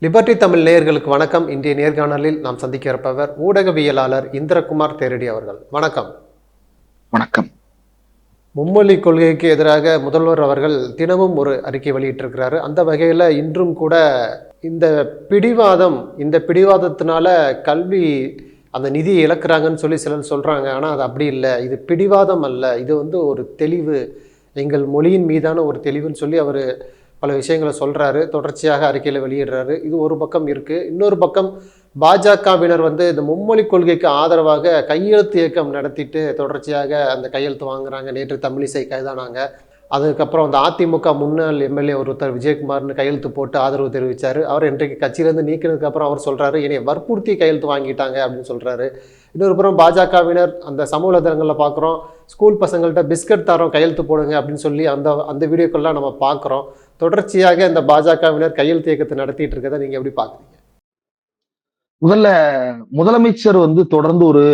Liberty Tamil நேயர்களுக்கு வணக்கம். இன்றைய நேர்காணலில் நாம் சந்திக்க இருப்பவர் ஊடகவியலாளர் இந்திரகுமார் தேரடி அவர்கள். வணக்கம். வணக்கம். மும்மொழி கொள்கைக்கு எதிராக முதல்வர் அவர்கள் தினமும் ஒரு அறிக்கை வெளியிட்டிருக்கிறாரு. அந்த வகையில் இன்றும் கூட இந்த பிடிவாதத்தினால கல்வி அந்த நிதியை இழக்கிறாங்கன்னு சொல்லி சிலர் சொல்கிறாங்க. ஆனால் அது அப்படி இல்லை, இது பிடிவாதம் அல்ல, இது ஒரு தெளிவு, எங்கள் மொழியின் மீதான ஒரு தெளிவுன்னு சொல்லி அவர் பல விஷயங்களை சொல்கிறாரு. தொடர்ச்சியாக அறிக்கையில் வெளியிடுறாரு. இது ஒரு பக்கம் இருக்குது. இன்னொரு பக்கம் பாஜகவினர் இந்த மும்மொழி கொள்கைக்கு ஆதரவாக கையெழுத்து இயக்கம் நடத்திட்டு தொடர்ச்சியாக அந்த கையெழுத்து வாங்குறாங்க. நேற்று தமிழிசை கைதானாங்க. அதுக்கப்புறம் அந்த அதிமுக முன்னாள் எம்எல்ஏ ஒருத்தர் விஜயகுமார்னு கையெழுத்து போட்டு ஆதரவு தெரிவித்தார். அவர் இன்றைக்கு கட்சியிலேருந்து நீக்கினதுக்கப்புறம் அவர் சொல்கிறாரு, என்னை வற்புறுத்தி கையெழுத்து வாங்கிட்டாங்க அப்படின்னு சொல்கிறாரு. இன்னொரு புறம் பாஜகவினர் அந்த சமூக வலைதளங்களில் பார்க்குறோம், ஸ்கூல் பசங்கள்கிட்ட பிஸ்கட் தரோம் கையெழுத்து போடுங்க அப்படின்னு சொல்லி அந்த வீடியோக்கள்லாம் நம்ம பார்க்குறோம். தொடர்ச்சியாக இந்த பாஜகவினர் கையெழுத்து இயக்கத்தை நடத்திட்டு இருக்கதை நீங்கள் எப்படி பார்க்குறீங்க? முதலமைச்சர் தொடர்ந்து ஒரு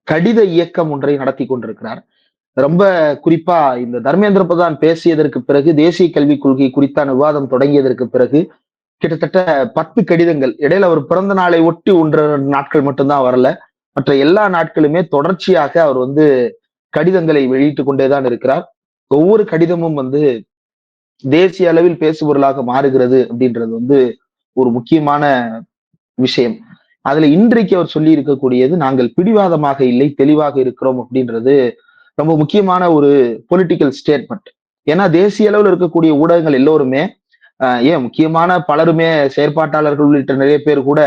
கடித இயக்கம் ஒன்றை நடத்தி கொண்டிருக்கிறார். ரொம்ப குறிப்பா இந்த தர்மேந்திர பிரதான் பேசியதற்கு பிறகு, தேசிய கல்விக் கொள்கை குறித்தான விவாதம் தொடங்கியதற்கு பிறகு கிட்டத்தட்ட 10 கடிதங்கள், இடையில அவர் பிறந்த நாளை ஒட்டி 1-2 நாட்கள் மட்டும்தான் வரல, மற்ற எல்லா நாட்களுமே தொடர்ச்சியாக அவர் கடிதங்களை வெளியிட்டுக் கொண்டேதான் இருக்கிறார். ஒவ்வொரு கடிதமும் தேசிய அளவில் பேசுபொருளாக மாறுகிறது அப்படின்றது ஒரு முக்கியமான விஷயம். அதுல இன்றைக்கு அவர் சொல்லி இருக்கக்கூடியது, நாங்கள் பிடிவாதமாக இல்லை, தெளிவாக இருக்கிறோம் அப்படின்றது ரொம்ப முக்கியமான ஒரு பொலிட்டிக்கல் ஸ்டேட்மெண்ட். ஏன்னா தேசிய அளவில் இருக்கக்கூடிய ஊடகங்கள் எல்லோருமே, ஏன் முக்கியமான பலருமே, செயற்பாட்டாளர்கள் உள்ளிட்ட நிறைய பேர் கூட,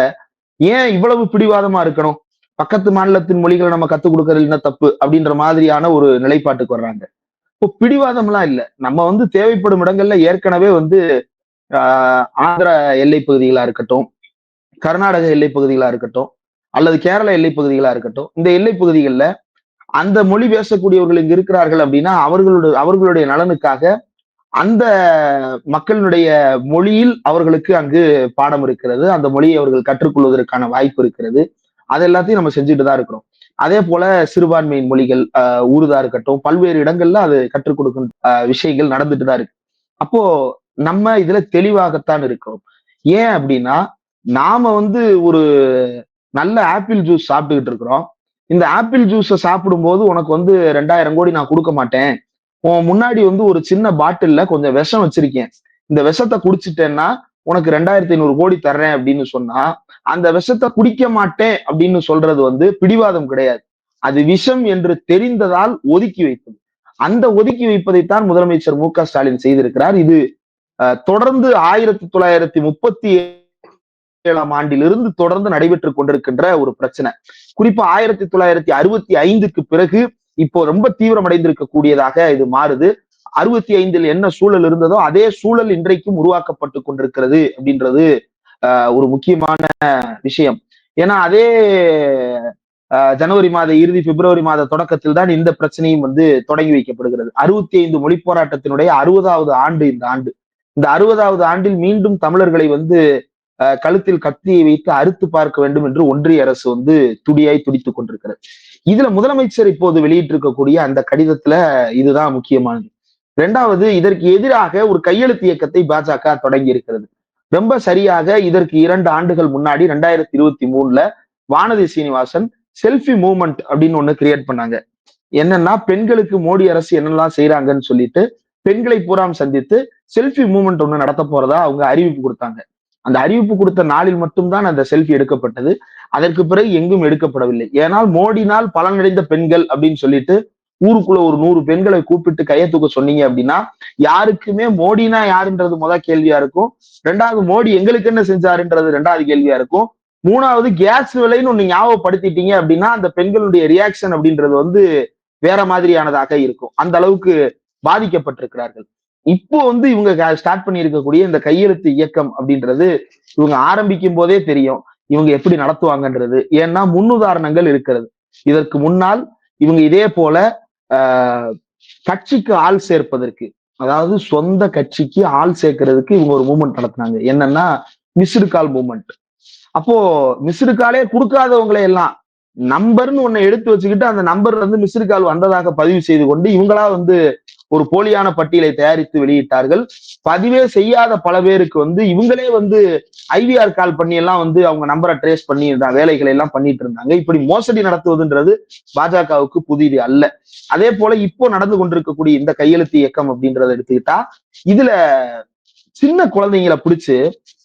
ஏன் இவ்வளவு பிடிவாதமா இருக்கணும், பக்கத்து மாநிலத்தின் மொழிகளை நம்ம கத்துக் கொடுக்கறது என்ன தப்பு அப்படின்ற மாதிரியான ஒரு நிலைப்பாட்டுக்கு வர்றாங்க. இப்போ பிடிவாதம்லாம் இல்லை. நம்ம தேவைப்படும் இடங்கள்ல ஏற்கனவே ஆந்திர எல்லை பகுதிகளா இருக்கட்டும், கர்நாடக எல்லை பகுதிகளா இருக்கட்டும், அல்லது கேரள எல்லை பகுதிகளா இருக்கட்டும், இந்த எல்லை பகுதிகளில் அந்த மொழி பேசக்கூடியவர்கள் இங்கு இருக்கிறார்கள் அப்படின்னா அவர்களுடைய நலனுக்காக அந்த மக்களுடைய மொழியில் அவர்களுக்கு அங்கு பாடம் இருக்கிறது, அந்த மொழியை அவர்கள் கற்றுக்கொள்வதற்கான வாய்ப்பு இருக்கிறது. அது எல்லாத்தையும் நம்ம செஞ்சுட்டு தான் இருக்கிறோம். அதே போல சிறுபான்மையின் மொழிகள், உருதா இருக்கட்டும், பல்வேறு இடங்கள்ல அது கற்றுக் கொடுக்கும் விஷயங்கள் நடந்துட்டு தான் இருக்கு. அப்போ நம்ம இதுல தெளிவாகத்தான் இருக்கிறோம். ஏன் அப்படின்னா, நாம ஒரு நல்ல ஆப்பிள் ஜூஸ் சாப்பிட்டுக்கிட்டு இருக்கிறோம். இந்த ஆப்பிள் ஜூஸை சாப்பிடும்போது உனக்கு 2000 கோடி நான் கொடுக்க மாட்டேன், உன் முன்னாடி ஒரு சின்ன பாட்டில்ல கொஞ்சம் விஷம் வச்சிருக்கேன், இந்த விஷத்தை குடிச்சிட்டேன்னா உனக்கு 2500 கோடி தர்றேன் அப்படின்னு சொன்னா, அந்த விஷத்தை குடிக்க மாட்டேன் அப்படின்னு சொல்றது பிடிவாதம் கிடையாது. அது விஷம் என்று தெரிந்ததால் ஒதுக்கி வைப்பது. அந்த ஒதுக்கி வைப்பதைத்தான் முதலமைச்சர் மு.க. ஸ்டாலின் செய்திருக்கிறார். இது தொடர்ந்து 1937ஆம் ஆண்டிலிருந்து தொடர்ந்து நடைபெற்றுக் கொண்டிருக்கின்ற ஒரு பிரச்சனை. குறிப்பா 1965க்கு பிறகு இப்போ ரொம்ப தீவிரமடைந்திருக்கக்கூடியதாக இது மாறுது. 65ல் என்ன சூழல் இருந்ததோ அதே சூழல் இன்றைக்கும் உருவாக்கப்பட்டு கொண்டிருக்கிறது அப்படின்றது ஒரு முக்கியமான விஷயம். ஏன்னா அதே ஜனவரி மாத இறுதி, பிப்ரவரி மாத தொடக்கத்தில் தான் இந்த பிரச்சனையும் தொடங்கி வைக்கப்படுகிறது. 65 மொழி போராட்டத்தினுடைய 60வது ஆண்டு இந்த ஆண்டு. இந்த 60வது ஆண்டில் மீண்டும் தமிழர்களை கழுத்தில் கத்தியை வைத்து அறுத்து பார்க்க வேண்டும் என்று ஒன்றிய அரசு துடியாய் துடித்துக் கொண்டிருக்கிறது. இதுல முதலமைச்சர் இப்போது வெளியிட்டிருக்கக்கூடிய அந்த கடிதத்துல இதுதான் முக்கியமானது. 2வது, இதற்கு எதிராக ஒரு கையெழுத்து இயக்கத்தை பாஜக தொடங்கி இருக்கிறது. ரொம்ப சரியாக இதற்கு 2 ஆண்டுகள் முன்னாடி 2023ல வானதி சீனிவாசன் செல்ஃபி மூவ்மெண்ட் அப்படின்னு ஒண்ணு கிரியேட் பண்ணாங்க. என்னன்னா, பெண்களுக்கு மோடி அரசு என்னெல்லாம் செய்யறாங்கன்னு சொல்லிட்டு பெண்களை பூராம் சந்தித்து செல்ஃபி மூவ்மெண்ட் ஒண்ணு நடத்த போறதா அவங்க அறிவிப்பு கொடுத்தாங்க. அந்த அறிவிப்பு கொடுத்த நாளில் மட்டும்தான் அந்த செல்ஃபி எடுக்கப்பட்டது. அதற்கு பிறகு எங்கும் எடுக்கப்படவில்லை. ஏனால் மோடினால் பலனடைந்த பெண்கள் அப்படின்னு சொல்லிட்டு ஊருக்குள்ள ஒரு 100 பெண்களை கூப்பிட்டு கையை தூக்க சொன்னீங்க அப்படின்னா, யாருக்குமே மோடினா யாருன்றது முதல் கேள்வியா இருக்கும். 2வது, மோடி எங்களுக்கு என்ன செஞ்சாருன்றது 2வது கேள்வியா இருக்கும். 3வது, கேஸ் விலைன்னு ஒண்ணு ஞாபகப்படுத்திட்டீங்க அப்படின்னா அந்த பெண்களுடைய ரியாக்ஷன் அப்படின்றது வேற மாதிரியானதாக இருக்கும். அந்த அளவுக்கு பாதிக்கப்பட்டிருக்கிறார்கள். இப்போ இவங்க ஸ்டார்ட் பண்ணி இருக்கக்கூடிய இந்த கையெழுத்து இயக்கம் அப்படின்றது இவங்க ஆரம்பிக்கும் போதே தெரியும் இவங்க எப்படி நடத்துவாங்கன்றது. ஏன்னா முன்னுதாரணங்கள் இருக்கிறது. இதற்கு முன்னால் இவங்க இதே போல கட்சிக்கு ஆள் சேர்ப்பதற்கு, அதாவது சொந்த கட்சிக்கு ஆள் சேர்க்கிறதுக்கு இவங்க ஒரு மூவ்மெண்ட் நடத்தினாங்க. என்னன்னா, மிஸ்டு கால் மூவ்மெண்ட். அப்போ மிஸ்டு காலே கொடுக்காதவங்களை எல்லாம் நம்பர்னு ஒண்ணு எடுத்து வச்சுக்கிட்டு அந்த நம்பர் மிஸ்டு கால் வந்ததாக பதிவு செய்து கொண்டு இவங்களா ஒரு போலியான பட்டியலை தயாரித்து வெளியிட்டார்கள். பதிவே செய்யாத பல பேருக்கு இவங்களே ஐவிஆர் கால் பண்ணி எல்லாம் அவங்க நம்பரை ட்ரேஸ் பண்ணி வேலைகளை எல்லாம் பண்ணிட்டு இருந்தாங்க. இப்படி மோசடி நடத்துவதுன்றது பாஜகவுக்கு புதிது அல்ல. அதே போல இப்போ நடந்து கொண்டிருக்கக்கூடிய இந்த கையெழுத்து இயக்கம் அப்படின்றத எடுத்துக்கிட்டா, இதுல சின்ன குழந்தைங்களை பிடிச்சு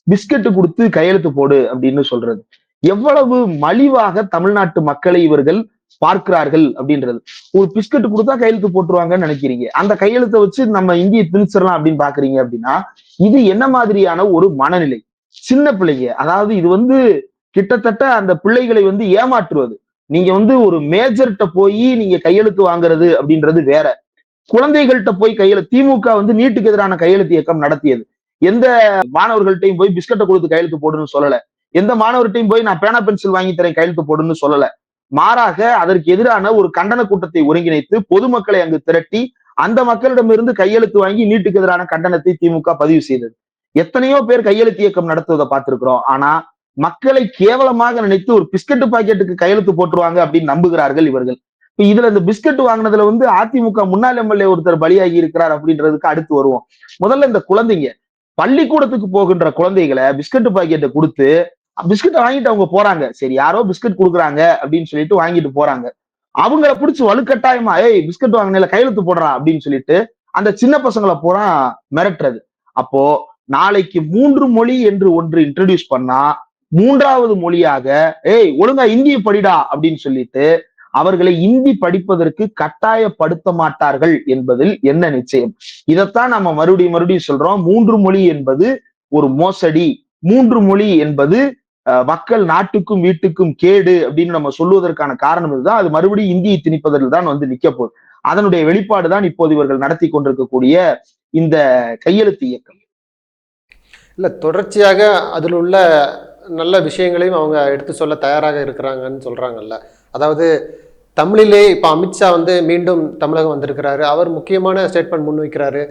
பிஸ்கட் கொடுத்து கையெழுத்து போடு அப்படின்னு சொல்றது எவ்வளவு மலிவாக தமிழ்நாட்டு மக்களை இவர்கள் பார்க்கிறார்கள் அப்படின்றது. ஒரு பிஸ்கட் கொடுத்தா கையெழுத்து போட்டுருவாங்கன்னு நினைக்கிறீங்க, அந்த கையெழுத்தை வச்சு நம்ம இந்தியை திணிச்சிடலாம் அப்படின்னு பாக்குறீங்க அப்படின்னா, இது என்ன மாதிரியான ஒரு மனநிலை? சின்ன பிள்ளைங்க, அதாவது இது கிட்டத்தட்ட அந்த பிள்ளைகளை ஏமாற்றுவது. நீங்க ஒரு மேஜர்கிட்ட போய் நீங்க கையெழுத்து வாங்குறது அப்படின்றது வேற. குழந்தைகள்கிட்ட போய் திமுக நீட்டுக்கு எதிரான கையெழுத்து இயக்கம் நடத்தியது. எந்த மாணவர்கள்ட்டையும் போய் பிஸ்கட்டை கொடுத்து கையெழுத்து போடுன்னு சொல்லல. எந்த மாணவர்கிட்டையும் போய் நான் பேனா பென்சில் வாங்கி தரேன் கையெழுத்து போடுன்னு சொல்லல. மாறாக அதற்கு எதிரான ஒரு கண்டன கூட்டத்தை ஒருங்கிணைத்து பொதுமக்களை அங்கு திரட்டி அந்த மக்களிடமிருந்து கையெழுத்து வாங்கி நீட்டுக்கு எதிரான கண்டனத்தை திமுக பதிவு செய்தது. எத்தனையோ பேர் கையெழுத்து இயக்கம் நடத்துவதை பார்த்திருக்கிறோம். ஆனா மக்களை கேவலமாக நினைத்து ஒரு பிஸ்கட் பாக்கெட்டுக்கு கையெழுத்து போட்டுருவாங்க அப்படின்னு நம்புகிறார்கள் இவர்கள். இப்ப இதுல இந்த பிஸ்கட் வாங்கினதுல அதிமுக முன்னாள் எம்எல்ஏ ஒருத்தர் பலியாகி இருக்கிறார் அப்படின்றதுக்கு அடுத்து வருவோம். முதல்ல இந்த குழந்தைங்க, பள்ளிக்கூடத்துக்கு போகின்ற குழந்தைகளை பிஸ்கட் பாக்கெட்டை கொடுத்து பிஸ்கட் வாங்கிட்டு அவங்க போறாங்க. சரி, யாரோ பிஸ்கட் கொடுக்குறாங்க அப்படின்னு சொல்லிட்டு வாங்கிட்டு போறாங்க. அவங்கள பிடிச்சி வலுக்கட்டாயமா பிஸ்கட் வாங்கின கையெழுத்து போடுறான் அப்படின்னு சொல்லிட்டு அந்த சின்ன பசங்களை பூரா மிரட்டுறது. அப்போ நாளைக்கு 3 மொழி என்று ஒன்று இன்ட்ரடியூஸ் பண்ணா, 3வது மொழியாக ஒழுங்கா இந்தியை படிடா அப்படின்னு சொல்லிட்டு அவர்களை இந்தி படிப்பதற்கு கட்டாயப்படுத்த மாட்டார்கள் என்பதில் என்ன நிச்சயம்? இதைத்தான் நம்ம மறுபடியும் சொல்றோம். 3 மொழி என்பது ஒரு மோசடி, 3 மொழி என்பது மக்கள் நாட்டுக்கும் வீட்டுக்கும் கேடு அப்படின்னு நம்ம சொல்லுவதற்கான காரணம் இதுதான். அது மறுபடியும் இந்தியை திணிப்பதில் தான் நிக்க போகுது. அதனுடைய வெளிப்பாடு தான் இப்போது இவர்கள் நடத்தி கொண்டிருக்கக்கூடிய இந்த கையெழுத்து இயக்கம். இல்ல, தொடர்ச்சியாக அதில் உள்ள நல்ல விஷயங்களையும் அவங்க எடுத்து சொல்ல தயாராக இருக்கிறாங்கன்னு சொல்றாங்கல்ல. அதாவது தமிழிலே இப்போ அமித்ஷா மீண்டும் தமிழகம் வந்திருக்கிறாரு. அவர் முக்கியமான ஸ்டேட்மெண்ட் முன்வைக்கிறாரு.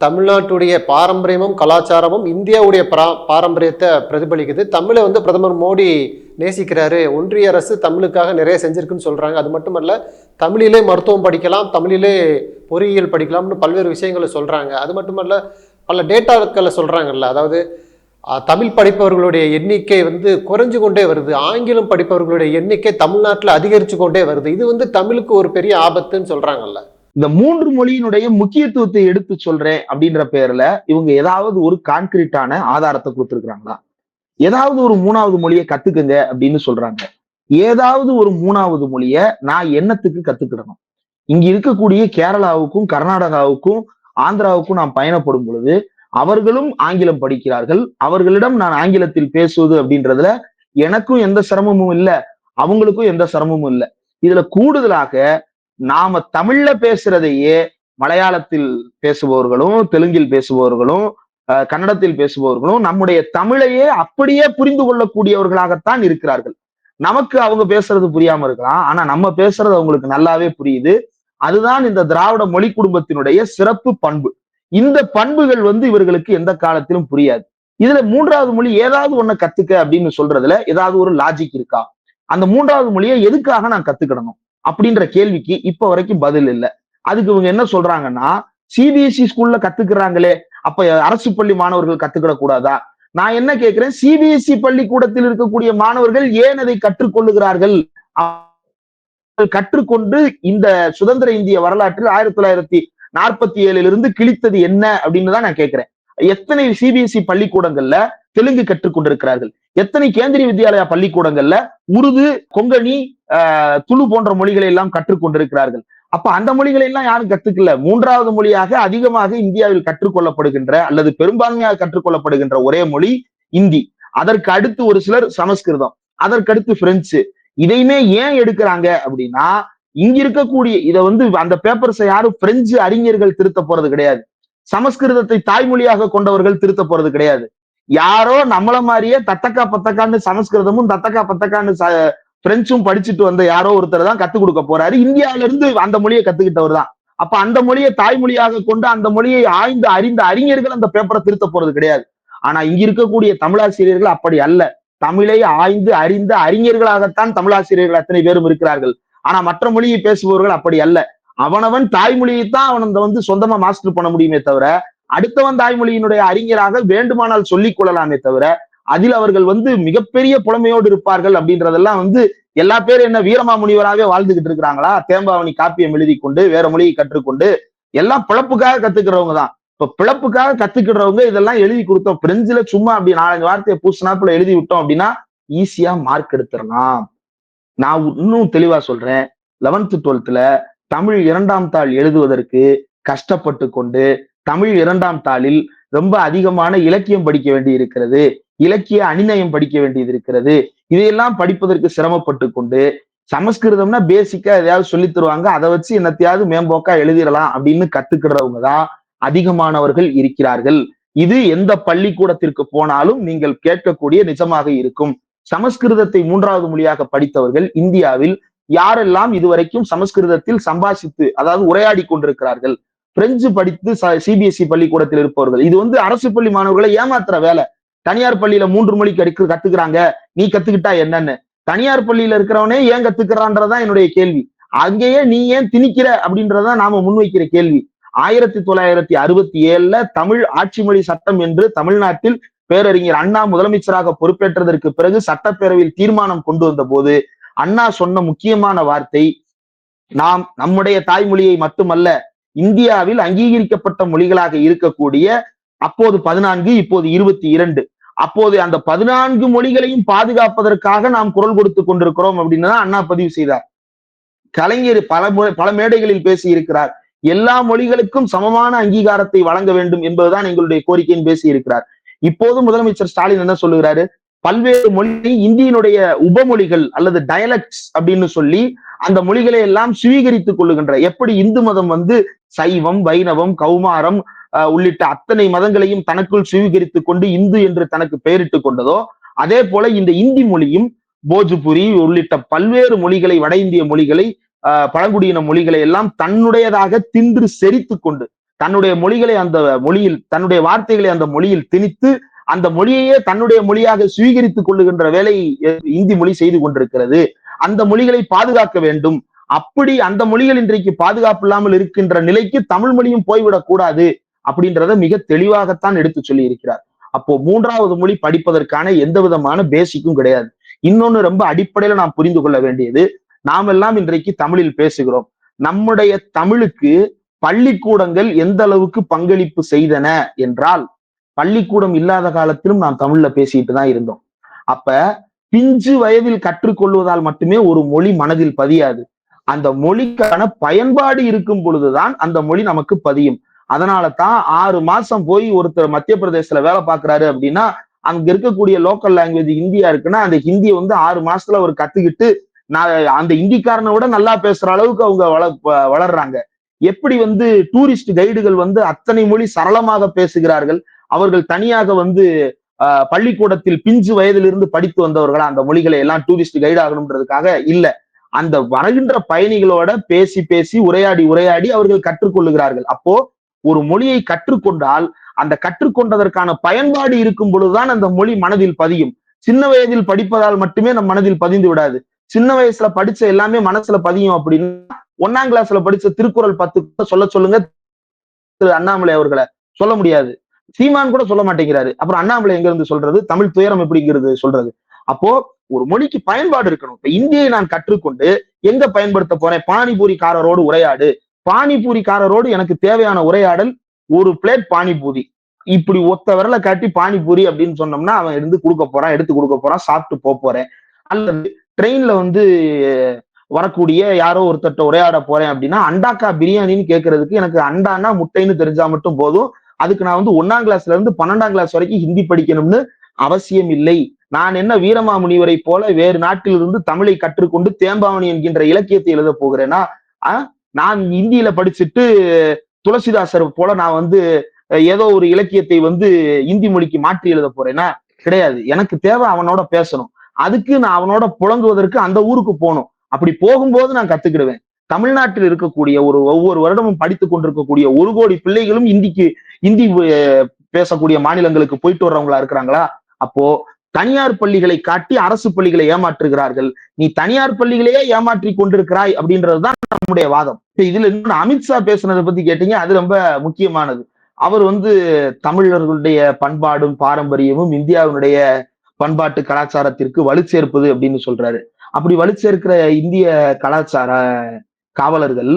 தமிழ்நாட்டுடைய பாரம்பரியமும் கலாச்சாரமும் இந்தியாவுடைய பாரம்பரியத்தை பிரதிபலிக்குது. தமிழை பிரதமர் மோடி நேசிக்கிறாரு. ஒன்றிய அரசு தமிழுக்காக நிறைய செஞ்சிருக்குன்னு சொல்றாங்க. அது மட்டுமல்ல, தமிழிலே மருத்துவம் படிக்கலாம், தமிழிலே பொறியியல் படிக்கலாம்னு பல்வேறு விஷயங்களை சொல்றாங்க. அது மட்டுமல்ல, பல டேட்டாக்களை சொல்றாங்கல்ல. அதாவது தமிழ் படிப்பவர்களுடைய எண்ணிக்கை குறைஞ்சு கொண்டே வருது, ஆங்கிலம் படிப்பவர்களுடைய எண்ணிக்கை தமிழ்நாட்டில் அதிகரிச்சு கொண்டே வருது. இது தமிழுக்கு ஒரு பெரிய ஆபத்துன்னு சொல்றாங்கல்ல. இந்த 3 மொழியினுடைய முக்கியத்துவத்தை எடுத்து சொல்றேன் அப்படின்ற பேர்ல இவங்க ஏதாவது ஒரு கான்கிரீட்டான ஆதாரத்தை கொடுத்திருக்கிறாங்களா? ஏதாவது ஒரு 3வது மொழியை கத்துக்குங்க அப்படின்னு சொல்றாங்க. ஏதாவது ஒரு 3வது மொழியை நான் என்னத்துக்கு கத்துக்கிடணும்? இங்க இருக்கக்கூடிய கேரளாவுக்கும் கர்நாடகாவுக்கும் ஆந்திராவுக்கும் நான் பயணப்படும் பொழுது அவர்களும் ஆங்கிலம் படிக்கிறார்கள். அவர்களிடம் நான் ஆங்கிலத்தில் பேசுவது அப்படின்றதுல எனக்கும் எந்த சிரமமும் இல்லை, அவங்களுக்கும் எந்த சிரமமும் இல்லை. இதுல கூடுதலாக நாம தமிழ்ல பேசுறதையே மலையாளத்தில் பேசுபவர்களும், தெலுங்கில் பேசுபவர்களும், கன்னடத்தில் பேசுபவர்களும் நம்முடைய தமிழையே அப்படியே புரிந்து கொள்ளக்கூடியவர்களாகத்தான் இருக்கிறார்கள். நமக்கு அவங்க பேசுறது புரியாம இருக்கலாம், ஆனா நம்ம பேசுறது அவங்களுக்கு நல்லாவே புரியுது. அதுதான் இந்த திராவிட மொழி குடும்பத்தினுடைய சிறப்பு பண்பு. இந்த பண்புகள் இவர்களுக்கு எந்த காலத்திலும் புரியாது. இதுல 3வது மொழி ஏதாவது ஒண்ணு கத்துக்க அப்படின்னு சொல்றதுல ஏதாவது ஒரு லாஜிக் இருக்கா? அந்த 3வது மொழியை எதுக்காக நான் கத்துக்கிடணும் அப்படின்ற கேள்விக்கு இப்ப வரைக்கும் பதில் இல்லை. அதுக்கு இவங்க என்ன சொல்றாங்கன்னா, சிபிஎஸ்இ ஸ்கூல்ல கத்துக்கிறாங்களே, அப்ப அரசு பள்ளி மாணவர்கள் கத்துக்கிட கூடாதா? நான் என்ன கேட்கிறேன், சிபிஎஸ்இ பள்ளிக்கூடத்தில் இருக்கக்கூடிய மாணவர்கள் ஏன் அதை கற்றுக்கொள்ளுகிறார்கள்? கற்றுக்கொண்டு இந்த சுதந்திர இந்திய வரலாற்றில் 1947 கிழித்தது என்ன அப்படின்னு தான் நான் கேட்கிறேன். எத்தனை சிபிஎஸ்இ பள்ளிக்கூடங்கள்ல தெலுங்கு கற்றுக்கொண்டிருக்கிறார்கள்? எத்தனை கேந்திரிய வித்யாலயா பள்ளிக்கூடங்கள்ல உருது, கொங்கணி, துளு போன்ற மொழிகளை எல்லாம் கற்றுக்கொண்டிருக்கிறார்கள்? அப்ப அந்த மொழிகளை எல்லாம் யாரும் கத்துக்கல. 3வது மொழியாக அதிகமாக இந்தியாவில் கற்றுக்கொள்ளப்படுகின்ற அல்லது பெரும்பான்மையாக கற்றுக்கொள்ளப்படுகின்ற ஒரே மொழி இந்தி. அதற்கு அடுத்து ஒரு சிலர் சமஸ்கிருதம், அதற்கடுத்து பிரெஞ்சு. இதையுமே ஏன் எடுக்கிறாங்க அப்படின்னா, இங்க இருக்கக்கூடிய இதை அந்த பேப்பர்ஸை யாரும் பிரெஞ்சு அறிஞர்கள் திருத்த போறது கிடையாது, சமஸ்கிருதத்தை தாய்மொழியாக கொண்டவர்கள் திருத்த போறது கிடையாது. யாரோ நம்மள மாதிரியே தத்தக்கா பத்தக்கான்னு சமஸ்கிருதமும் தத்தக்கா பத்தக்கான்னு பிரெஞ்சும் படிச்சுட்டு வந்த யாரோ ஒருத்தர் தான் கத்துக் கொடுக்க போறாரு. இந்தியாவில இருந்து அந்த மொழியை கத்துக்கிட்டவர் தான். அப்ப அந்த மொழியை தாய்மொழியாக கொண்டு அந்த மொழியை ஆய்ந்து அறிந்த அறிஞர்கள் அந்த பேப்பரை திருத்த போறது கிடையாது. ஆனா இங்க இருக்கக்கூடிய தமிழாசிரியர்கள் அப்படி அல்ல. தமிழை ஆய்ந்து அறிந்த அறிஞர்களாகத்தான் தமிழாசிரியர்கள் அத்தனை பேரும் இருக்கிறார்கள். ஆனா மற்ற மொழியை பேசுபவர்கள் அப்படி அல்ல. அவனவன் தாய்மொழியைத்தான் அவன் சொந்தமா மாஸ்டர் பண்ண முடியுமே தவிர, அடுத்தவன் தாய்மொழியினுடைய அறிஞராக வேண்டுமானால் சொல்லிக் கொள்ளலாமே தவிர, அதில் அவர்கள் மிகப்பெரிய புலமையோடு இருப்பார்கள் அப்படின்றதெல்லாம் எல்லா பேரும் என்ன வீரமாமுனிவராகவே வாழ்ந்துகிட்டு இருக்கிறாங்களா? தேம்பாவணி காப்பியம் எழுதி கொண்டு வேற மொழியை கற்றுக்கொண்டு எல்லாம் பிழப்புக்காக கத்துக்கிறவங்க தான். இப்ப பிழப்புக்காக கத்துக்கிறவங்க இதெல்லாம் எழுதி கொடுத்தோம், பிரெஞ்சுல சும்மா அப்படி 4-5 வார்த்தையை பூசினாப்புல எழுதி விட்டோம் அப்படின்னா ஈஸியா மார்க் எடுத்துடலாம். நான் இன்னும் தெளிவா சொல்றேன், 11th 12th தமிழ் 2ஆம் தாள் எழுதுவதற்கு கஷ்டப்பட்டு கொண்டு தமிழ் 2ஆம் தாளில் ரொம்ப அதிகமான இலக்கியம் படிக்க வேண்டி இருக்கிறது, இலக்கிய அணிநயம் படிக்க வேண்டியது இருக்கிறது. இதையெல்லாம் படிப்பதற்கு சிரமப்பட்டு கொண்டு சமஸ்கிருதம்னா பேசிக்கா எதையாவது சொல்லி தருவாங்க, அதை வச்சு என்னத்தையாவது மேம்போக்கா எழுதிடலாம் அப்படின்னு கத்துக்கிறவங்க தான் அதிகமானவர்கள் இருக்கிறார்கள். இது எந்த பள்ளிக்கூடத்திற்கு போனாலும் நீங்கள் கேட்கக்கூடிய நிஜமாக இருக்கும். சமஸ்கிருதத்தை 3வது மொழியாக படித்தவர்கள் இந்தியாவில் யாரெல்லாம் இதுவரைக்கும் சமஸ்கிருதத்தில் சம்பாஷித்து, அதாவது உரையாடி கொண்டிருக்கிறார்கள்? பிரெஞ்சு படித்து சிபிஎஸ்இ பள்ளிக்கூடத்தில் இருப்பவர்கள். இது அரசு பள்ளி மாணவர்களை ஏமாத்துற வேலை. தனியார் பள்ளியில 3 மொழி கத்துக்கிறாங்க, நீ கத்துக்கிட்டா என்னன்னு. தனியார் பள்ளியில இருக்கிறவனே ஏன் கத்துக்கிறான்றதான் என்னுடைய கேள்வி. அங்கேயே நீ ஏன் திணிக்கிற அப்படின்றதான் நாம முன்வைக்கிற கேள்வி. 1967 தமிழ் ஆட்சி மொழி சட்டம் என்று தமிழ்நாட்டில் பேரறிஞர் அண்ணா முதலமைச்சராக பொறுப்பேற்றதற்கு பிறகு சட்டப்பேரவையில் தீர்மானம் கொண்டு வந்த போது அண்ணா சொன்ன முக்கியமான வார்த்தை, நாம் நம்முடைய தாய்மொழியை மட்டுமல்ல, இந்தியாவில் அங்கீகரிக்கப்பட்ட மொழிகளாக இருக்கக்கூடிய அப்போது 14, இப்போது 22, அப்போது அந்த 14 மொழிகளையும் பாதுகாப்பதற்காக நாம் குரல் கொடுத்து கொண்டிருக்கிறோம் அப்படின்னு தான் அண்ணா பதிவு செய்தார். கலைஞர் பல மேடைகளில் பேசி இருக்கிறார், எல்லா மொழிகளுக்கும் சமமான அங்கீகாரத்தை வழங்க வேண்டும் என்பதுதான் எங்களுடைய கோரிக்கைன்னு பேசி இருக்கிறார். இப்போது முதலமைச்சர் ஸ்டாலின் என்ன சொல்லுகிறாரு, பல்வேறு மொழி இந்தியினுடைய உபமொழிகள் அல்லது டயலக்ட்ஸ் அப்படின்னு சொல்லி அந்த மொழிகளை எல்லாம் சுவீகரித்துக் கொள்ளுகின்ற, எப்படி இந்து மதம் சைவம், வைணவம், கௌமாரம் உள்ளிட்ட அத்தனை மதங்களையும் தனக்குள் சுவீகரித்துக் கொண்டு இந்து என்று தனக்கு பெயரிட்டுக் கொண்டதோ, அதே போல இந்த இந்தி மொழியும் போஜ்புரி உள்ளிட்ட பல்வேறு மொழிகளை, வட இந்திய மொழிகளை, பழங்குடியின மொழிகளை எல்லாம் தன்னுடையதாக தின்று செரித்து கொண்டு தன்னுடைய மொழிகளை அந்த மொழியில், தன்னுடைய வார்த்தைகளை அந்த மொழியில் திணித்து அந்த மொழியையே தன்னுடைய மொழியாக சுவீகரித்துக் கொள்ளுகின்ற வேலை இந்தி மொழி செய்து கொண்டிருக்கிறது. அந்த மொழிகளை பாதுகாக்க வேண்டும். அப்படி அந்த மொழிகள் இன்றைக்கு பாதுகாப்பு இல்லாமல் இருக்கின்ற நிலைக்கு தமிழ் மொழியும் போய்விடக் கூடாது அப்படின்றத மிக தெளிவாகத்தான் எடுத்து சொல்லி இருக்கிறார். அப்போ 3வது மொழி படிப்பதற்கான எந்த விதமான பேசிக்கும் கிடையாது. இன்னொன்னு ரொம்ப அடிப்படையில நாம் புரிந்து கொள்ள வேண்டியது, நாம் எல்லாம் இன்றைக்கு தமிழில் பேசுகிறோம். நம்முடைய தமிழுக்கு பள்ளிக்கூடங்கள் எந்த அளவுக்கு பங்களிப்பு செய்தன என்றால், பள்ளிக்கூடம் இல்லாத காலத்திலும் நாம் தமிழ்ல பேசிட்டு தான் இருந்தோம். அப்ப பிஞ்சு வயதில் கற்றுக்கொள்வதால் மட்டுமே ஒரு மொழி மனதில் பதியாது. அந்த மொழிக்கான பயன்பாடு இருக்கும் பொழுதுதான் அந்த மொழி நமக்கு பதியும். அதனால தான் 6 மாசம் போய் ஒருத்தர் மத்திய பிரதேசத்துல வேலை பார்க்கிறாரு அப்படின்னா, அங்க இருக்கக்கூடிய லோக்கல் லாங்குவேஜ் ஹிந்தியா இருக்குன்னா அந்த ஹிந்தியை 6 மாசத்துல அவர் கத்துக்கிட்டு அந்த ஹிந்திக்காரனை விட நல்லா பேசுற அளவுக்கு அவங்க வளர்றாங்க. எப்படி டூரிஸ்ட் கைடுகள் அத்தனை மொழி சரளமாக பேசுகிறார்கள். அவர்கள் தனியாக பள்ளிக்கூடத்தில் பிஞ்சு வயதிலிருந்து படித்து வந்தவர்களா அந்த மொழிகளை எல்லாம் டூரிஸ்ட் கைடு ஆகணும்ன்றதுக்காக இல்ல. அந்த வருகின்ற பயணிகளோட பேசி பேசி உரையாடி அவர்கள் கற்றுக்கொள்ளுகிறார்கள். அப்போ ஒரு மொழியை கற்றுக்கொண்டால் அந்த கற்றுக்கொண்டதற்கான பயன்பாடு இருக்கும் பொழுதுதான் அந்த மொழி மனதில் பதியும். சின்ன வயதில் படிப்பதால் மட்டுமே நம் மனதில் பதிந்து விடாது. சின்ன வயசுல படிச்ச எல்லாமே மனசுல பதியும் அப்படின்னா 1ஆம் கிளாஸ்ல படிச்ச திருக்குறள் 10 சொல்ல சொல்லுங்க திரு அண்ணாமலை அவர்களை, சொல்ல முடியாது. சீமான் கூட சொல்ல மாட்டேங்கிறாரு. அப்புறம் அண்ணாமலை எங்க இருந்து சொல்றது? தமிழ் துயரம் எப்படிங்கிறது சொல்றது? அப்போ ஒரு மொழிக்கு பயன்பாடு இருக்கணும். இப்ப இந்தியை நான் கற்றுக்கொண்டு எங்க பயன்படுத்த போறேன்? பானிபூரிக்காரரோடு உரையாடு. பானிபூரிக்காரரோடு எனக்கு தேவையான உரையாடல் ஒரு பிளேட் பானிபூரி. இப்படி ஒத்த விரல காட்டி பானிபூரி அப்படின்னு சொன்னோம்னா அவன் எடுத்து கொடுக்க போறான், சாப்பிட்டு போறேன். அல்லது ட்ரெயின்ல வரக்கூடிய யாரோ ஒருத்தட்ட உரையாட போறேன் அப்படின்னா அண்டாக்கா பிரியாணின்னு கேட்கறதுக்கு எனக்கு அண்டானா முட்டைன்னு தெரிஞ்சா மட்டும் போதும். அதுக்கு நான் 1ஆம் கிளாஸ்ல இருந்து 12ஆம் கிளாஸ் வரைக்கும் ஹிந்தி படிக்கணும்னு அவசியம் இல்லை. நான் என்ன வீரமாமுனிவரை போல வேறு நாட்டிலிருந்து தமிழை கற்றுக்கொண்டு தேம்பாவணி என்கின்ற இலக்கியத்தை எழுத போகிறேன்னா? நான் இந்தியில படிச்சுட்டு துளசிதாசர் போல நான் ஏதோ ஒரு இலக்கியத்தை இந்தி மொழிக்கு மாற்றி எழுத போறேன்னா? கிடையாது. எனக்கு தேவை அவனோட பேசணும். அதுக்கு நான் அவனோட புழங்குவதற்கு அந்த ஊருக்கு போகணும். அப்படி போகும்போது நான் கத்துக்கிடுவேன். தமிழ்நாட்டில் இருக்கக்கூடிய ஒவ்வொரு வருடமும் படித்துக் கொண்டிருக்கக்கூடிய 1 கோடி பிள்ளைகளும் இந்தி பேசக்கூடிய மாநிலங்களுக்கு போயிட்டு வர்றவங்களா இருக்கிறாங்களா? அப்போ தனியார் பள்ளிகளை காட்டி அரசு பள்ளிகளை ஏமாற்றுகிறார்கள். நீ தனியார் பள்ளிகளையே ஏமாற்றி கொண்டிருக்கிறாய் அப்படின்றதுதான் நம்முடைய வாதம். இப்ப இதுல இன்னொன்னு அமித்ஷா பேசுனதை பத்தி கேட்டீங்க, அது ரொம்ப முக்கியமானது. அவர் தமிழர்களுடைய பண்பாடும் பாரம்பரியமும் இந்தியாவினுடைய பண்பாட்டு கலாச்சாரத்திற்கு வலு சேர்ப்பது அப்படின்னு சொல்றாரு. அப்படி வலு சேர்க்கிற இந்திய கலாச்சார காவலர்கள்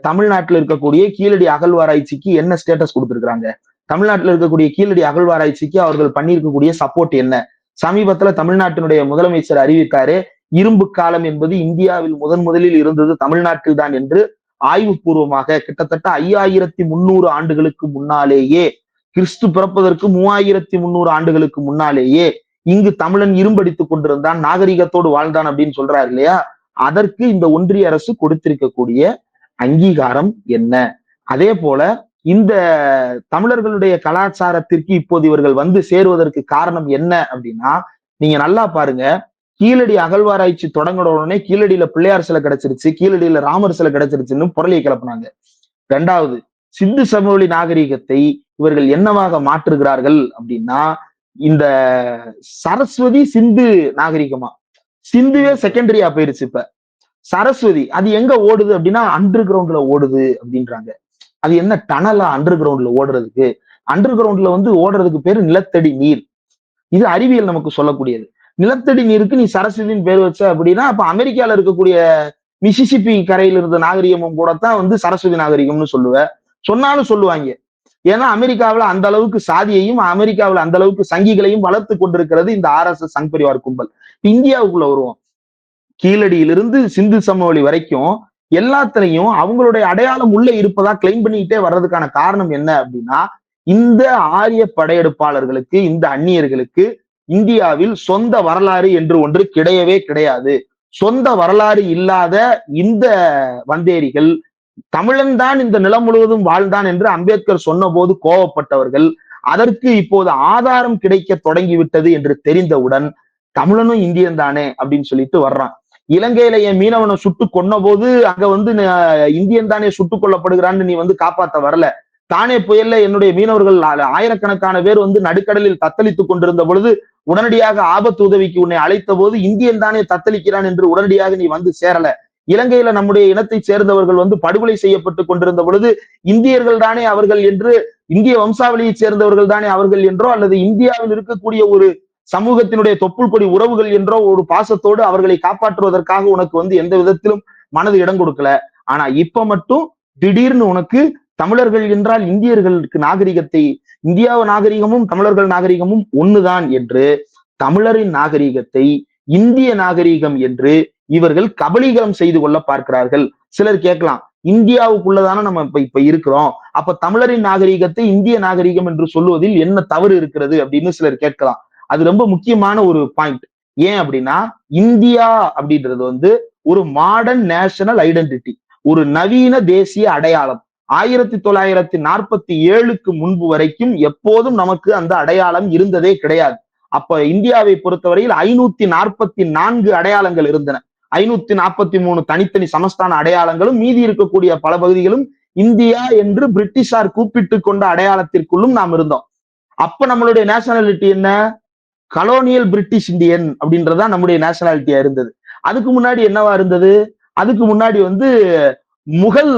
தமிழ்நாட்டில் இருக்கக்கூடிய கீழடி அகழ்வாராய்ச்சிக்கு என்ன ஸ்டேட்டஸ் கொடுத்திருக்காங்க? தமிழ்நாட்டில் இருக்கக்கூடிய கீழடி அகழ்வாராய்ச்சிக்கு அவர்கள் பண்ணியிருக்கக்கூடிய சப்போர்ட் என்ன? சமீபத்துல தமிழ்நாட்டினுடைய முதலமைச்சர் அறிவித்தாரு, இரும்பு காலம் என்பது இந்தியாவில் முதலில் இருந்தது தமிழ்நாட்டில் தான் என்று ஆய்வுபூர்வமாக கிட்டத்தட்ட 5300 ஆண்டுகளுக்கு முன்னாலேயே, கிறிஸ்து பிறப்பதற்கு 3300 ஆண்டுகளுக்கு முன்னாலேயே இங்கு தமிழன் இரும்படித்துக் கொண்டிருந்தான், நாகரிகத்தோடு வாழ்ந்தான் அப்படின்னு சொல்றாரு இல்லையா? அதற்கு இந்த ஒன்றிய அரசு கொடுத்திருக்கக்கூடிய அங்கீகாரம் என்ன? அதே போல இந்த தமிழர்களுடைய கலாச்சாரத்திற்கு இப்போது இவர்கள் சேருவதற்கு காரணம் என்ன அப்படின்னா, நீங்க நல்லா பாருங்க, கீழடி அகழ்வாராய்ச்சி தொடங்கின உடனே கீழடியில பிள்ளையார் சிலை கிடைச்சிருச்சு, கீழடியில ராமர் சிலை கிடைச்சிருச்சுன்னு புரளியை கிளப்பினாங்க. இரண்டாவது, சிந்து சமவெளி நாகரிகத்தை இவர்கள் என்னவாக மாற்றுகிறார்கள் அப்படின்னா, இந்த சரஸ்வதி சிந்து நாகரிகமா, சிந்துவே செகண்டரியா போயிருச்சு. இப்ப சரஸ்வதி அது எங்க ஓடுது அப்படின்னா அண்டர் கிரவுண்ட்ல ஓடுது அப்படின்றாங்க. அது என்ன டனலா அண்டர் கிரவுண்ட்ல ஓடுறதுக்கு? அண்டர் கிரவுண்ட்ல ஓடுறதுக்கு பேரு நிலத்தடி நீர். இது அறிவியல் நமக்கு சொல்லக்கூடியது. நிலத்தடி நீருக்கு நீ சரஸ்வதினு பேர் வச்ச அப்படின்னா, அப்ப அமெரிக்கால இருக்கக்கூடிய மிசிசிப்பி கரையில் இருந்த நாகரிகமும் கூடத்தான் சரஸ்வதி நாகரிகம்னு சொன்னாலும் சொல்லுவாங்க. ஏன்னா அமெரிக்காவில அந்த அளவுக்கு சாதியையும், அமெரிக்காவில அந்த அளவுக்கு சங்கிகளையும் வளர்த்து கொண்டிருக்கிறது இந்த RSS சங் பரிவார் கும்பல். இந்தியாவுக்குள்ள வருவோம். கீழடியிலிருந்து சிந்து சமவெளி வரைக்கும் எல்லாத்துலயும் அவங்களுடைய அடையாளம் உள்ள இருப்பதா கிளைம் பண்ணிக்கிட்டே வர்றதுக்கான காரணம் என்ன அப்படின்னா, இந்த ஆரிய படையெடுப்பாளர்களுக்கு, இந்த அந்நியர்களுக்கு இந்தியாவில் சொந்த வரலாறு என்று ஒன்று கிடையவே கிடையாது. சொந்த வரலாறு இல்லாத இந்த வந்தேரிகள் தமிழன் தான் இந்த நிலம் முழுவதும் வாழ்ந்தான் என்று அம்பேத்கர் சொன்ன போது கோபப்பட்டவர்கள், அதற்கு இப்போது ஆதாரம் கிடைக்க தொடங்கிவிட்டது என்று தெரிந்தவுடன் தமிழனும் இந்தியன் தானே அப்படின்னு சொல்லிட்டு வர்றான். இலங்கையில என் மீனவனை சுட்டு கொன்ன போது அங்க இந்தியன் தானே சுட்டுக் கொல்லப்படுகிறான்னு நீ காப்பாத்த வரல. தானே புயல்ல என்னுடைய மீனவர்கள் ஆயிரக்கணக்கான பேர் நடுக்கடலில் தத்தளித்துக் கொண்டிருந்த பொழுது உடனடியாக ஆபத்து உதவிக்கு உன்னை அழைத்த போது இந்தியன் தானே தத்தளிக்கிறான் என்று உடனடியாக நீ சேரல. இலங்கையில நம்முடைய இனத்தை சேர்ந்தவர்கள் படுகொலை செய்யப்பட்டு கொண்டிருந்த பொழுது இந்தியர்கள் தானே அவர்கள் என்று, இந்திய வம்சாவளியை சேர்ந்தவர்கள் தானே அவர்கள் என்றோ, அல்லது இந்தியாவில் இருக்கக்கூடிய ஒரு சமூகத்தினுடைய தொப்புள் கொடி உறவுகள் என்றோ ஒரு பாசத்தோடு அவர்களை காப்பாற்றுவதற்காக உனக்கு எந்த விதத்திலும் மனது இடம் கொடுக்கல. ஆனா இப்ப மட்டும் திடீர்னு உனக்கு தமிழர்கள் என்றால் இந்தியர்களுக்கு நாகரிகத்தை, இந்தியாவ நாகரிகமும் தமிழர்கள் நாகரிகமும் ஒண்ணுதான் என்று தமிழரின் நாகரிகத்தை இந்திய நாகரிகம் என்று இவர்கள் கபலீகரம் செய்து கொள்ள பார்க்கிறார்கள். சிலர் கேட்கலாம், இந்தியாவுக்குள்ளதான நம்ம இப்ப இருக்கிறோம், அப்ப தமிழரின் நாகரிகத்தை இந்திய நாகரிகம் என்று சொல்லுவதில் என்ன தவறு இருக்கிறது அப்படின்னு சிலர் கேட்கலாம். அது ரொம்ப முக்கியமான ஒரு பாயிண்ட். ஏன் அப்படின்னா, இந்தியா அப்படின்றது ஒரு மாடர்ன் நேஷனல் ஐடென்டிட்டி, ஒரு நவீன தேசிய அடையாளம். 1947க்கு முன்பு வரைக்கும் எப்போதும் நமக்கு அந்த அடையாளம் இருந்ததே கிடையாது. அப்ப இந்தியாவை பொறுத்தவரையில் 544 அடையாளங்கள் இருந்தன. 543 தனித்தனி சமஸ்தான அடையாளங்களும், மீதி இருக்கக்கூடிய பல பகுதிகளும் இந்தியா என்று பிரிட்டிஷார் கூப்பிட்டு கொண்ட அடையாளத்திற்குள்ளும் நாம் இருந்தோம். அப்ப நம்மளுடைய நேஷனாலிட்டி என்ன? கலோனியல் பிரிட்டிஷ் இந்தியன் அப்படின்றதுதான் நம்முடைய நேஷனாலிட்டியா இருந்தது. அதுக்கு முன்னாடி என்னவா இருந்தது? அதுக்கு முன்னாடி முகல்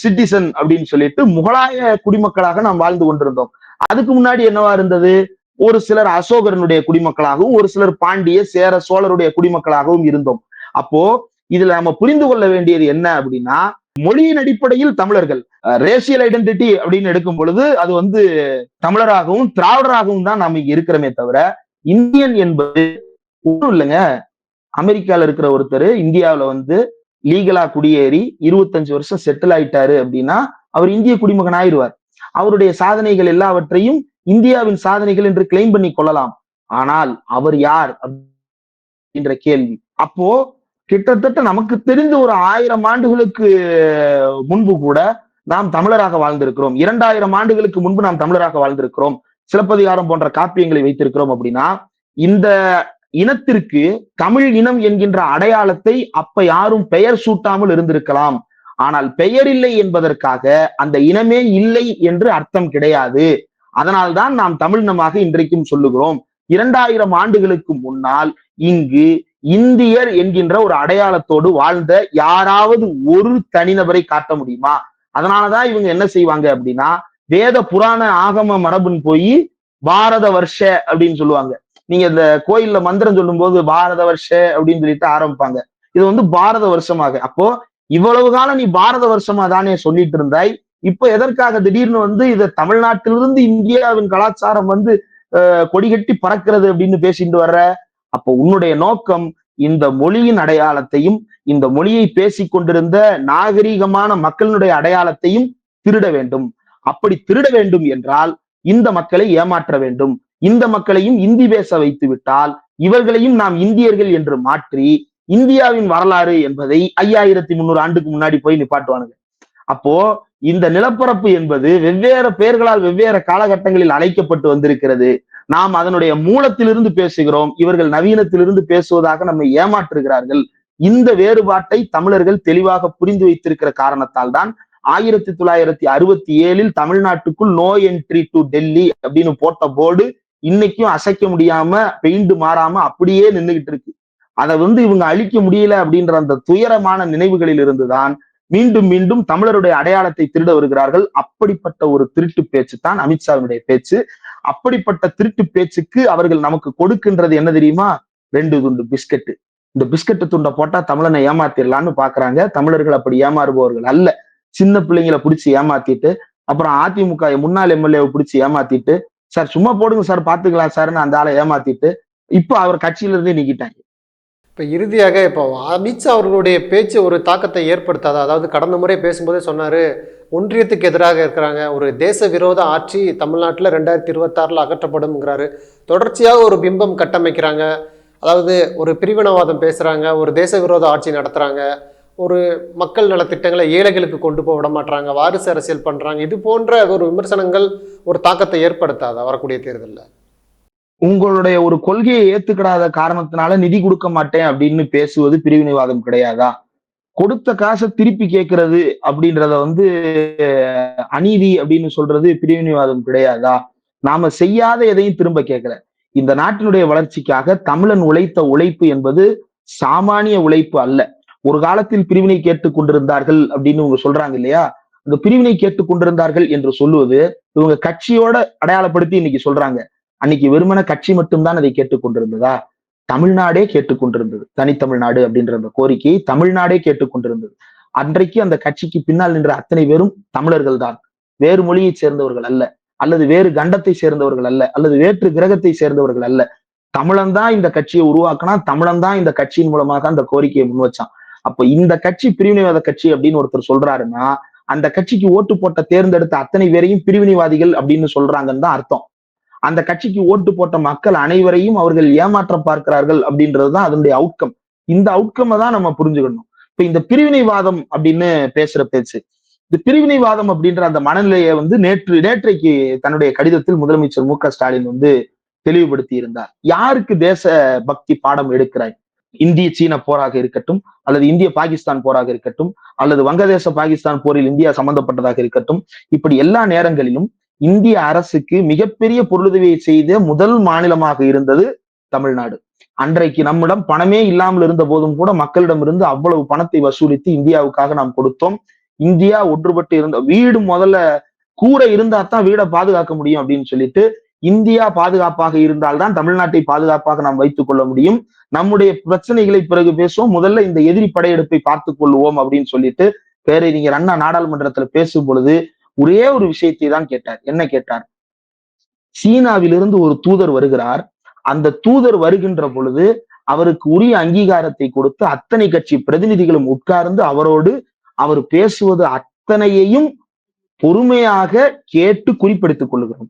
சிட்டிசன் அப்படின்னு சொல்லிட்டு முகலாய குடிமக்களாக நாம் வாழ்ந்து கொண்டிருந்தோம். அதுக்கு முன்னாடி என்னவா இருந்தது? ஒரு சிலர் அசோகரனுடைய குடிமக்களாகவும், ஒரு சிலர் பாண்டிய, சேர, சோழருடைய குடிமக்களாகவும் இருந்தோம். அப்போ இதுல நம்ம புரிந்து கொள்ள வேண்டியது என்ன அப்படின்னா, மொழியின் அடிப்படையில் தமிழர்கள், ரேசியல் ஐடென்டிட்டி அப்படின்னு எடுக்கும் பொழுது அது தமிழராகவும் திராவிடராகவும் தான் நாம இங்க இருக்கிறோமே தவிர, இந்தியன் என்பது ஒண்ணும் இல்லைங்க. அமெரிக்கால இருக்கிற ஒருத்தர் இந்தியாவில லீகலா குடியேறி 25 வருஷம் செட்டில் ஆயிட்டாரு அப்படின்னா அவர் இந்திய குடிமகன் ஆயிடுவார். அவருடைய சாதனைகள் எல்லாவற்றையும் இந்தியாவின் சாதனைகள் என்று கிளைம் பண்ணி கொள்ளலாம். ஆனால் அவர் யார் அப்படின்ற கேள்வி. அப்போ கிட்டத்தட்ட நமக்கு தெரிந்து ஒரு 1000 ஆண்டுகளுக்கு முன்பு கூட நாம் தமிழராக வாழ்ந்திருக்கிறோம். 2000 ஆண்டுகளுக்கு முன்பு நாம் தமிழராக வாழ்ந்திருக்கிறோம். சிலப்பதிகாரம் போன்ற காப்பியங்களை வைத்திருக்கிறோம். அப்படின்னா இந்த இனத்திற்கு தமிழ் இனம் என்கின்ற அடையாளத்தை அப்ப யாரும் பெயர் சூட்டாமல் இருந்திருக்கலாம். ஆனால் பெயர் இல்லை என்பதற்காக அந்த இனமே இல்லை என்று அர்த்தம் கிடையாது. அதனால்தான் நாம் தமிழினமாக இன்றைக்கும் சொல்லுகிறோம். 2000 ஆண்டுகளுக்கு முன்னால் இங்கு இந்தியர் என்கின்ற ஒரு அடையாளத்தோடு வாழ்ந்த யாராவது ஒரு தனிநபரை காட்ட முடியுமா? அதனாலதான் இவங்க என்ன செய்வாங்க அப்படின்னா, வேத புராண ஆகம மரபுன்னு போய் பாரத வருஷ அப்படின்னு சொல்லுவாங்க. நீங்க இந்த கோயில்ல மந்திரம் சொல்லும் போது பாரத வருஷ அப்படின்னு சொல்லிட்டு ஆரம்பிப்பாங்க. இது வந்து பாரத வருஷமாக. அப்போ இவ்வளவு காலம் நீ பாரத வருஷமா தானே சொல்லிட்டு இருந்தாய், இப்ப எதற்காக திடீர்னு வந்து இத தமிழ்நாட்டிலிருந்து இந்தியாவின் கலாச்சாரம் வந்து கொடிகட்டி பறக்கிறது அப்படின்னு பேசிட்டு வர்ற? அப்போ உன்னுடைய நோக்கம் இந்த மொழியின் அடையாளத்தையும், இந்த மொழியை பேசிக் கொண்டிருந்த நாகரீகமான மக்களுடைய அடையாளத்தையும் திருட வேண்டும். அப்படி திருட வேண்டும் என்றால் இந்த மக்களை ஏமாற்ற வேண்டும். இந்த மக்களையும் இந்தி பேச வைத்து விட்டால் இவர்களையும் நாம் இந்தியர்கள் என்று மாற்றி இந்தியாவின் வரலாறு என்பதை 5300 ஆண்டுக்கு முன்னாடி போய் நிப்பாட்டுவானுங்க. அப்போ இந்த நிலப்பரப்பு என்பது வெவ்வேறு பெயர்களால் வெவ்வேறு காலகட்டங்களில் அழைக்கப்பட்டு வந்திருக்கிறது. நாம் அதனுடைய மூலத்திலிருந்து பேசுகிறோம், இவர்கள் நவீனத்திலிருந்து பேசுவதாக நம்மை ஏமாற்றுகிறார்கள். இந்த வேறுபாட்டை தமிழர்கள் தெளிவாக புரிந்து வைத்திருக்கிற காரணத்தால் தான் 1967 தமிழ்நாட்டுக்குள் நோ என்ட்ரி டு டெல்லி அப்படின்னு போட்ட போர்டு இன்னைக்கும் அசைக்க முடியாம பெயிண்ட் மாறாம அப்படியே நின்றுகிட்டு இருக்கு. அதை வந்து இவங்க அழிக்க முடியல அப்படின்ற அந்த துயரமான நினைவுகளில் இருந்துதான் மீண்டும் மீண்டும் தமிழருடைய அடையாளத்தை திருட வருகிறார்கள். அப்படிப்பட்ட ஒரு திருட்டு பேச்சு தான் அமித்ஷாவினுடைய பேச்சு. அப்படிப்பட்ட திருட்டு பேச்சுக்கு அவர்கள் நமக்கு கொடுக்கின்றது என்ன தெரியுமா? 2 துண்டு பிஸ்கட். இந்த பிஸ்கட் துண்டை போட்டா தமிழனை ஏமாத்திடலான்னு பாக்குறாங்க. தமிழர்கள் அப்படி ஏமாறுபவர்கள் அல்ல. சின்ன பிள்ளைங்களை பிடிச்சி ஏமாத்திட்டு, அப்புறம் அதிமுக முன்னாள் எம்எல்ஏவை பிடிச்சி ஏமாத்திட்டு, சார் சும்மா போடுங்க சார் பாத்துக்கலாம் சார்னு அந்த ஆளை ஏமாத்திட்டு இப்ப அவர் கட்சியில இருந்தே நீக்கிட்டாங்க. இப்போ இறுதியாக இப்போ அமித்ஷா அவர்களுடைய பேச்சு ஒரு தாக்கத்தை ஏற்படுத்தாதா? அதாவது கடந்த முறை பேசும்போதே சொன்னார், ஒன்றியத்துக்கு எதிராக இருக்கிறாங்க, ஒரு தேச விரோத ஆட்சி தமிழ்நாட்டில் 2026 அகற்றப்படும்ங்கிறாரு. தொடர்ச்சியாக ஒரு பிம்பம் கட்டமைக்கிறாங்க. அதாவது ஒரு பிரிவினவாதம் பேசுகிறாங்க, ஒரு தேச விரோத ஆட்சி நடத்துகிறாங்க, ஒரு மக்கள் நலத்திட்டங்களை ஏழைகளுக்கு கொண்டு போக விட மாட்டாங்க, வாரிசு அரசியல் பண்ணுறாங்க. இது போன்ற ஒரு விமர்சனங்கள் ஒரு தாக்கத்தை ஏற்படுத்தாதா வரக்கூடிய தேர்தலில்? உங்களுடைய ஒரு கொள்கையை ஏத்துக்கிடாத காரணத்தினால நிதி கொடுக்க மாட்டேன் அப்படின்னு பேசுவது பிரிவினைவாதம் கிடையாதா? கொடுத்த காசை திருப்பி கேட்கறது அப்படின்றத வந்து அநீதி அப்படின்னு சொல்றது பிரிவினைவாதம் கிடையாதா? நாம செய்யாத எதையும் திரும்ப கேட்கல. இந்த நாட்டினுடைய வளர்ச்சிக்காக தமிழன் உழைத்த உழைப்பு என்பது சாமானிய உழைப்பு அல்ல. ஒரு காலத்தில் பிரிவினை கேட்டுக் கொண்டிருந்தார்கள் அப்படின்னு இவங்க சொல்றாங்க இல்லையா? அந்த பிரிவினை கேட்டுக் கொண்டிருந்தார்கள் என்று சொல்லுவது இவங்க கட்சியோட அடையாளப்படுத்தி இன்னைக்கு சொல்றாங்க. அன்னைக்கு வெறுமன கட்சி மட்டும்தான் அதை கேட்டுக் கொண்டிருந்ததா? தமிழ்நாடே கேட்டுக்கொண்டிருந்தது. தனித்தமிழ்நாடு அப்படின்ற அந்த கோரிக்கையை தமிழ்நாடே கேட்டுக்கொண்டிருந்தது. அன்றைக்கு அந்த கட்சிக்கு பின்னால் நின்ற அத்தனை பேரும் தமிழர்கள் தான். வேறு மொழியை சேர்ந்தவர்கள் அல்ல, அல்லது வேறு கண்டத்தை சேர்ந்தவர்கள் அல்ல, அல்லது வேற்று கிரகத்தை சேர்ந்தவர்கள் அல்ல. தமிழன் தான் இந்த கட்சியை உருவாக்கினா, தமிழன் தான் இந்த கட்சியின் மூலமாக அந்த கோரிக்கையை முன் வச்சான். அப்ப இந்த கட்சி பிரிவினைவாத கட்சி அப்படின்னு ஒருத்தர் சொல்றாருன்னா, அந்த கட்சிக்கு ஓட்டு போட்ட தேர்ந்தெடுத்த அத்தனை பேரையும் பிரிவினைவாதிகள் அப்படின்னு சொல்றாங்கன்னு தான் அர்த்தம். அந்த கட்சிக்கு ஓட்டு போட்ட மக்கள் அனைவரையும் அவர்கள் ஏமாற்ற பார்க்கிறார்கள் அப்படின்றதுதான் அதனுடைய அவுட்கம். இந்த அவுட்கம் தான் நம்ம புரிஞ்சுக்கணும். இப்ப இந்த பிரிவினைவாதம் அப்படின்னு பேசுற பேச்சு, இந்த பிரிவினைவாதம் அப்படின்ற அந்த மனநிலையை வந்து நேற்றைக்கு தன்னுடைய கடிதத்தில் முதலமைச்சர் மு.க.ஸ்டாலின் வந்து தெளிவுபடுத்தி இருந்தார். யாருக்கு தேச பக்தி பாடம் எடுக்கிறாய்? இந்திய சீன போராக இருக்கட்டும், அல்லது இந்திய பாகிஸ்தான் போராக இருக்கட்டும், அல்லது வங்கதேச பாகிஸ்தான் போரில் இந்தியா சம்பந்தப்பட்டதாக இருக்கட்டும், இப்படி எல்லா நேரங்களிலும் இந்திய அரசுக்கு மிகப்பெரிய பொருளுதவியை செய்த முதல் மாநிலமாக இருந்தது தமிழ்நாடு. அன்றைக்கு நம்மிடம் பணமே இல்லாமல் இருந்த போதும் கூட மக்களிடம் இருந்து அவ்வளவு பணத்தை வசூலித்து இந்தியாவுக்காக நாம் கொடுத்தோம். இந்தியா ஒன்றுபட்டு இருந்த வீடு முதல்ல கூரை இருந்தா தான் வீடை பாதுகாக்க முடியும் அப்படின்னு சொல்லிட்டு, இந்தியா பாதுகாப்பாக இருந்தால்தான் தமிழ்நாட்டை பாதுகாப்பாக நாம் வைத்துக் கொள்ள முடியும். நம்முடைய பிரச்சனைகளை பிறகு பேசுவோம், முதல்ல இந்த எதிரி படையெடுப்பை பார்த்துக் கொள்வோம் அப்படின்னு சொல்லிட்டு பேரறிஞர் அண்ணா நாடாளுமன்றத்துல பேசும் பொழுது ஒரே ஒரு விஷயத்தை தான் கேட்டார். என்ன கேட்டார்? சீனாவிலிருந்து ஒரு தூதர் வருகிறார். அந்த தூதர் வருகின்ற பொழுது அவருக்கு உரிய அங்கீகாரத்தை கொடுத்து அத்தனை கட்சி பிரதிநிதிகளும் உட்கார்ந்து அவரோடு அவர் பேசுவது அத்தனையையும் பொறுமையாக கேட்டு குறிப்பெடுத்துக் கொள்கிறோம்.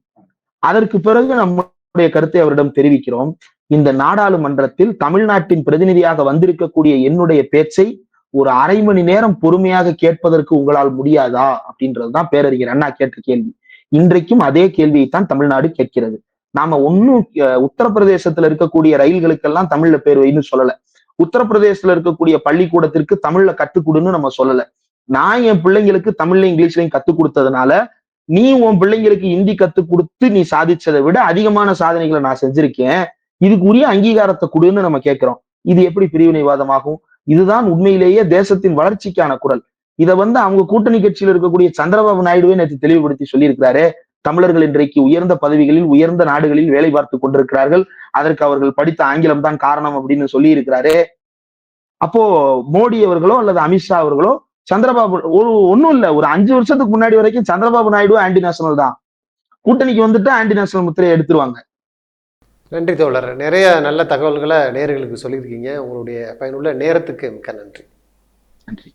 அதற்கு பிறகு நம்முடைய கருத்தை அவரிடம் தெரிவிக்கிறோம். இந்த நாடாளுமன்றத்தில் தமிழ்நாட்டின் பிரதிநிதியாக வந்திருக்கக்கூடிய என்னுடைய பேச்சை ஒரு அரை மணி நேரம் பொறுமையாக கேட்பதற்கு உங்களால் முடியாதா அப்படின்றதுதான் பேரறிஞர் அண்ணா கேட்ட கேள்வி. இன்றைக்கும் அதே கேள்வியை தான் தமிழ்நாடு கேட்கிறது. நாம ஒன்னும் உத்தரப்பிரதேசத்துல இருக்கக்கூடிய ரயில்களுக்கெல்லாம் தமிழ்ல பேர் வைன்னு சொல்லல. உத்தரப்பிரதேசத்துல இருக்கக்கூடிய பள்ளிக்கூடத்திற்கு தமிழ்ல கத்துக் கொடுன்னு நம்ம சொல்லல. நான் என் பிள்ளைங்களுக்கு தமிழ்ல இங்கிலீஷ்லையும் கத்துக் கொடுத்ததுனால நீ உன் பிள்ளைங்களுக்கு ஹிந்தி கத்துக் கொடுத்து நீ சாதிச்சதை விட அதிகமான சாதனைகளை நான் செஞ்சிருக்கேன், இதுக்கு உரிய அங்கீகாரத்தை கொடுன்னு நம்ம கேட்கிறோம். இது எப்படி பிரிவினைவாதமாகும்? இதுதான் உண்மையிலேயே தேசத்தின் வளர்ச்சிக்கான குரல். இதை அவங்க கூட்டணி கட்சியில் இருக்கக்கூடிய சந்திரபாபு நாயுடுவே நேற்று தெளிவுபடுத்தி சொல்லியிருக்கிறாரு. தமிழர்கள் இன்றைக்கு உயர்ந்த பதவிகளில் உயர்ந்த நாடுகளில் வேலை பார்த்து கொண்டிருக்கிறார்கள், அதற்கு அவர்கள் படித்த ஆங்கிலம் தான் காரணம் அப்படின்னு சொல்லி இருக்கிறாரு. அப்போ மோடி அவர்களோ அல்லது அமித்ஷா அவர்களோ சந்திரபாபு ஒண்ணும் இல்ல, ஒரு 5 வருஷத்துக்கு முன்னாடி வரைக்கும் சந்திரபாபு நாயுடு ஆன்டி நேஷனல் தான். கூட்டணிக்கு வந்துட்டு ஆன்டி நேஷனல் முத்திரையை எடுத்துருவாங்க. நன்றி தோழர். நிறைய நல்ல தகவல்களை நேயர்களுக்கு சொல்லியிருக்கீங்க. உங்களுடைய பயனுள்ள நேரத்துக்கு மிக்க நன்றி. நன்றி.